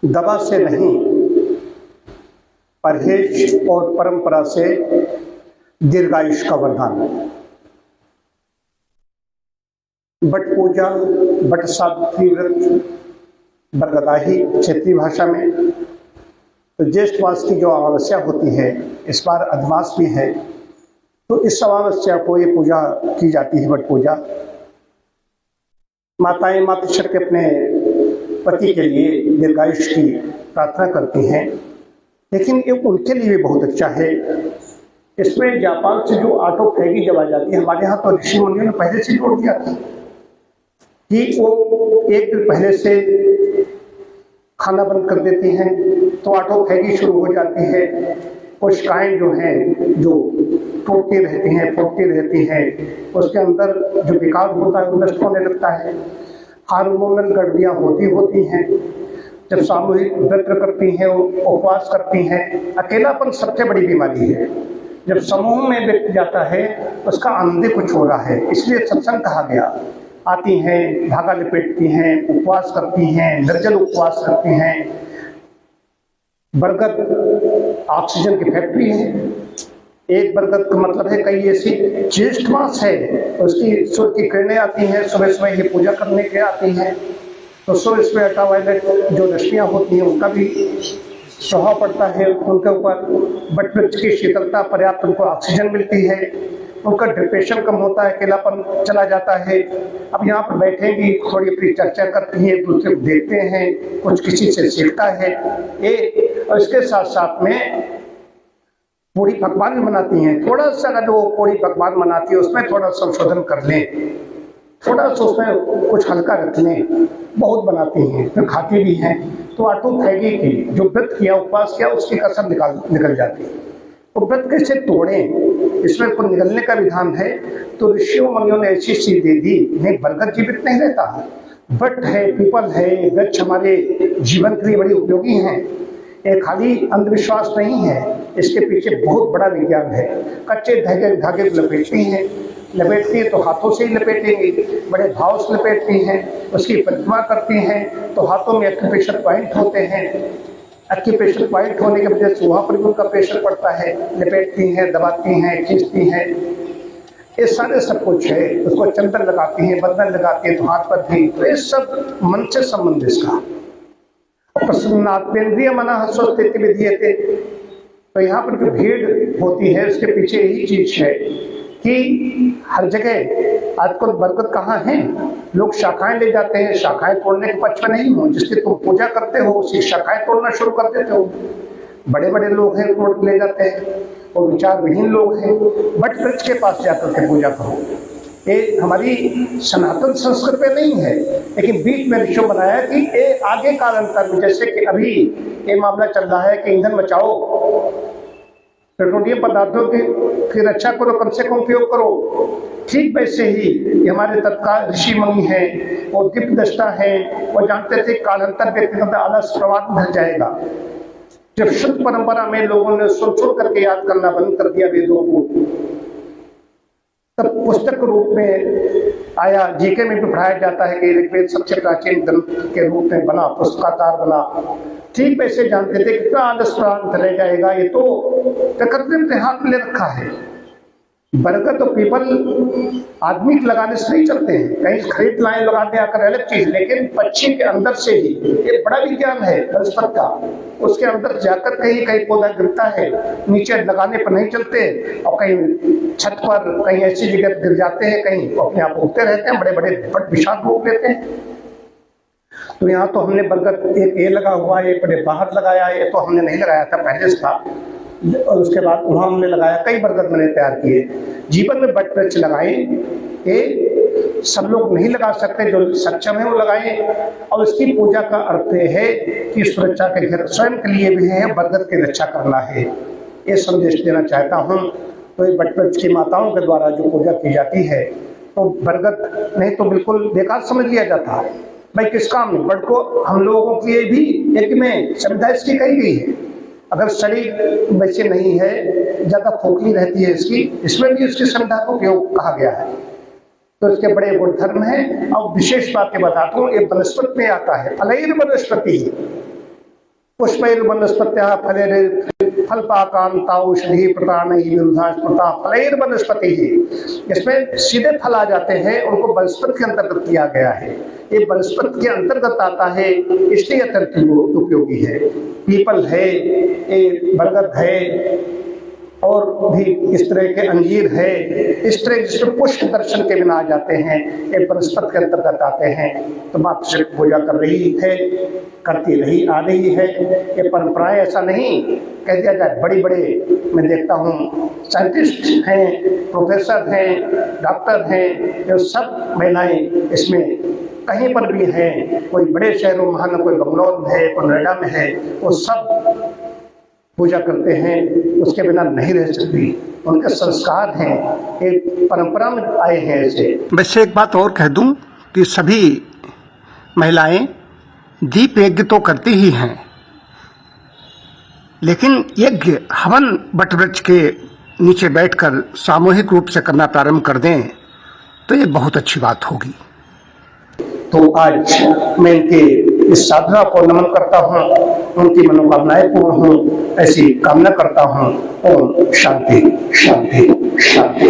दवा से नहीं, परहेज और परंपरा से दीर्घायुष का वरदान। बट पूजा, बट सावित्री व्रत, बरगदाही क्षेत्रीय भाषा में, तो ज्येष्ठ मास की जो अमावस्या होती है, इस बार अधमास भी है, तो इस अमावस्या को ये पूजा की जाती है, बट पूजा। माताएं मातृशर के अपने पति के लिए दीर्घायुष की प्रार्थना करती हैं, लेकिन ये उनके लिए भी बहुत अच्छा है। इसमें जापान से जो ऑटोफैगी जब आ जाती है, हमारे यहाँ तो ऋषि मुनियों ने पहले से जोड़ दिया था कि वो एक दिन पहले से खाना बंद कर देती हैं, तो ऑटोफैगी शुरू हो जाती है। कोशिकाएं जो हैं, जो टूटती रहती हैं, फूटती रहती हैं, उसके अंदर जो विकार होता है वो नष्ट होने लगता है। हार्मोनल गड़बड़ियाँ होती हैं। जब सामूहिक व्रत करती हैं, उपवास करती हैं, अकेलापन सबसे बड़ी बीमारी है। जब समूह में व्यक्ति जाता है, उसका आनंद कुछ हो रहा है, इसलिए सत्संग कहा गया। आती हैं, धागा लपेटती हैं, उपवास करती हैं, निर्जल उपवास करती हैं। बरगद ऑक्सीजन की फैक्ट्री है। एक बरगद का मतलब है कई ऐसी। ज्येष्ठ मास है, उसकी सूर्य की किरणें आती हैं, सुबह सुबह ये पूजा करने के आती हैं, तो सुबह सुबह अल्ट्रावायलेट जो रश्मियाँ होती हैं उनका भी प्रभाव पड़ता है उनके ऊपर। बट वृक्ष की शीतलता, पर्याप्त उनको ऑक्सीजन मिलती है, उनका डिप्रेशन कम होता है, अकेलापन चला जाता है। अब यहाँ पर बैठेंगी, थोड़ी अपनी चर्चा करती हैं, एक दूसरे को देखते हैं, कुछ किसी से सीखता है ये। और इसके साथ साथ में पूरी पकवान बनाती हैं। थोड़ा सा अगर वो पूरी पकवान बनाती है, उसमें थोड़ा संशोधन कर लें, थोड़ा सा उसमें कुछ हल्का रख लें, बहुत बनाती हैं, फिर खाती भी हैं, तो ऑटोफैगी की जो व्रत किया, उपवास किया, उसकी कसर निकल जाती है। तो व्रत कैसे तोड़ें, इसमें कुछ निकलने का विधान है। तो ऋषियों मुनियों ने ऐसी चीज दे दी। नहीं, बरगद जीवित नहीं रहता है, बट है, पीपल है, वृक्ष हमारे जीवन के लिए बड़ी उपयोगी हैं। ये खाली अंधविश्वास नहीं है, इसके पीछे बहुत बड़ा विज्ञान है। कच्चे धागे लपेटती हैं तो हाथों से ही लपेटेंगी, बड़े भाव से लपेटती हैं, उसकी प्रतिमा करती हैं, तो हाथों में एक्यूप्रेशर पॉइंट होते हैं। एक्यूप्रेशर पॉइंट होने की वजह से वहाँ पर भी उनका प्रेशर पड़ता है। लपेटती हैं, दबाती हैं, खींचती हैं, ये सारे सब कुछ है। उसको चंदन लगाती हैं, बंधन लगाती हैं, तो हाथ पर भी। तो ये सब मन से संबंध इसका। प्रसन्नात्मेन्द्रिय मनः स्वस्थिति विधीयते। तो यहाँ पर जो भीड़ होती है, उसके पीछे यही चीज है कि हर जगह आजकल बरकत कहाँ है। लोग शाखाएं ले जाते हैं, शाखाएं तोड़ने के पक्ष में नहीं हो। जिसकी तुम पूजा करते हो उसी शाखाएं तोड़ना शुरू कर देते हो। बड़े बड़े लोग हैं, तोड़ ले जाते हैं, और विचार विहीन लोग हैं। बट वृक्ष के पास जाकर के पूजा करो। ये हमारी सनातन संस्कृति पे नहीं है, लेकिन बीच में ऋषियों बनाया कि ये आगे कालांतर में, जैसे कि अभी ये मामला चल रहा है कि ईंधन बचाओ, पेट्रोलियम पदार्थों की रक्षा करो, कम से कम उपयोग करो। ठीक वैसे ही हमारे तत्काल ऋषि मुनि हैं, वो दिव्य दृष्टा हैं, वो जानते थे कालांतर व्यक्तिगत आलस प्रवाद भर जाएगा। जब शुद्ध परंपरा में लोगों ने सुन करके याद करना बंद कर दिया वेदों को, तब पुस्तक रूप में आया। जीके में भी पढ़ाया जाता है कि ऋग्वेद सबसे प्राचीन ग्रंथ के रूप में बना, पुस्तकाकार बना। ठीक वैसे जानते थे कितना आलस प्रांत रह जाएगा, ये तो प्रकृति ने हाथ में ले रखा है। बरगद और पीपल आदमी के लगाने से नहीं चलते हैं, कहीं खरीद लाए लगाने आकर अलग चीज, लेकिन पक्षी के अंदर से ही। ये बड़ा विज्ञान है वनस्पति का। उसके अंदर जाकर कहीं पौधा गिरता है, नीचे लगाने पर नहीं चलते, और कहीं छत पर, कहीं ऐसी जगह गिर जाते हैं, कहीं अपने आप उगते रहते हैं, बड़े बड़े विशाल रूप लेते हैं। तो यहाँ तो हमने बरगद एक ये लगा हुआ है, बड़े बाहर लगाया है, ये तो हमने नहीं लगाया था, पहले से था, और उसके बाद वहाँ हमने लगाया। कई बरगद मैंने तैयार किए। जीवन में बट वृक्ष लगाएं, ये सब लोग नहीं लगा सकते, जो सक्षम है वो लगाएं। और इसकी पूजा का अर्थ है कि सुरक्षा के घर स्वयं के लिए भी है, बरगद की रक्षा करना है, ये संदेश देना चाहता हूँ। तो ये बट वृक्ष की माताओं के द्वारा जो पूजा की जाती है, तो बरगद नहीं तो बिल्कुल बेकार समझ लिया जाता है। भाई किस काम में, बट को हम लोगों के लिए भी एक में संविधा इसकी कही गई है। अगर शरीर वैसे नहीं है, ज्यादा खोखली रहती है इसकी, इसमें भी उसकी संविधा को उपयोग कहा गया है। तो इसके बड़े गुणधर्म हैं। और विशेष बातें बताता हूँ, ये वनस्पति में आता है, फलैर वनस्पति। पुष्पैर्वनस्पत्याः फलपाकांताौषधि प्रतानैर्विरुद्धा फलैर्वनस्पतिः। इसमें सीधे फल आ जाते हैं, उनको वनस्पति के अंतर्गत किया गया है। ये वनस्पति के अंतर्गत आता है, इसलिए अत्यंत उपयोगी है। पीपल है, ये बरगद है, और भी इस तरह के अंजीर है, इस तरह जिसमें पुष्प दर्शन के बिना आ जाते हैं, ये वनस्पति के अंतर्गत आते हैं। तो माँ सिर्फ पूजा कर रही है, करती रही आ रही है। ये परंपराएं ऐसा नहीं कह दिया जाए। बड़ी बड़े मैं देखता हूँ साइंटिस्ट हैं, प्रोफेसर हैं, डॉक्टर हैं, ये सब महिलाएं इसमें कहीं पर भी हैं। कोई बड़े शहरों महानगर, कोई बंगलौर में है, कोई नोएडा में है, वो सब पूजा करते हैं, उसके बिना नहीं रह सकती। उनके संस्कार हैं, एक परंपरा में आए हैं ऐसे। वैसे एक बात और कह दूं कि सभी महिलाएं दीप यज्ञ तो करती ही हैं, लेकिन यज्ञ हवन वटवृक्ष के नीचे बैठकर सामूहिक रूप से करना प्रारंभ कर दें तो ये बहुत अच्छी बात होगी। तो आज मैं इनके इस साधना को नमन करता हूँ, उनकी मनोकामनाएं पूर्ण हो ऐसी कामना करता हूँ। ओम शांति शांति शांति।